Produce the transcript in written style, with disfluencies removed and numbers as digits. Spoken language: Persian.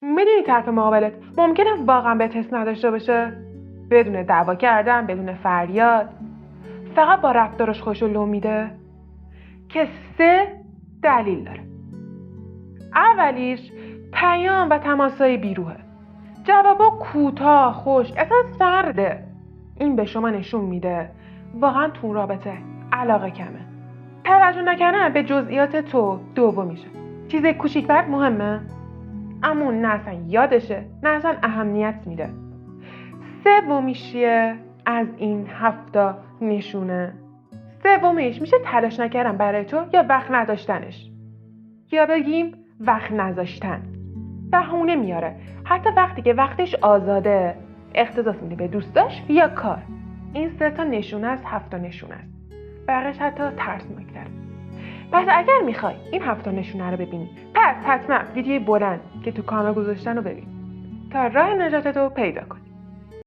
میدونی طرف مقابلت ممکنه واقعا بهت حس نداشته باشه، بدون دعوا کردن، بدون فریاد، فقط با رفتارش خوشو میده، که 3 دلیل داره. اولیش پیام و تماسای بیروحه. جوابا کوتاه، خوش، اصلا سرده. این به شما نشون میده واقعا تو رابطه علاقه کمه. توجه نکردن به جزئیات تو دومیشه. چیز کوچیک برات مهمه، اما نه اصلا یادشه، نه اصلا اهمیت میده. سومیش چیه از این 7 نشونه؟ سومیش میشه تلاش نکردن برای تو یا وقت نداشتنش، یا بگیم وقت نذاشتن. بهونه میاره، حتی وقتی که وقتش آزاده اختصاص میده به دوستاش یا کار. این 3 نشونه از 7 نشونه است. بقیش حتی ترسناک‌تره. پس اگر میخوای این 7 نشونه رو ببینی، پس حتما ویدیوی بلند که تو کانال گذاشتن رو ببین تا راه نجاتت رو پیدا کنی.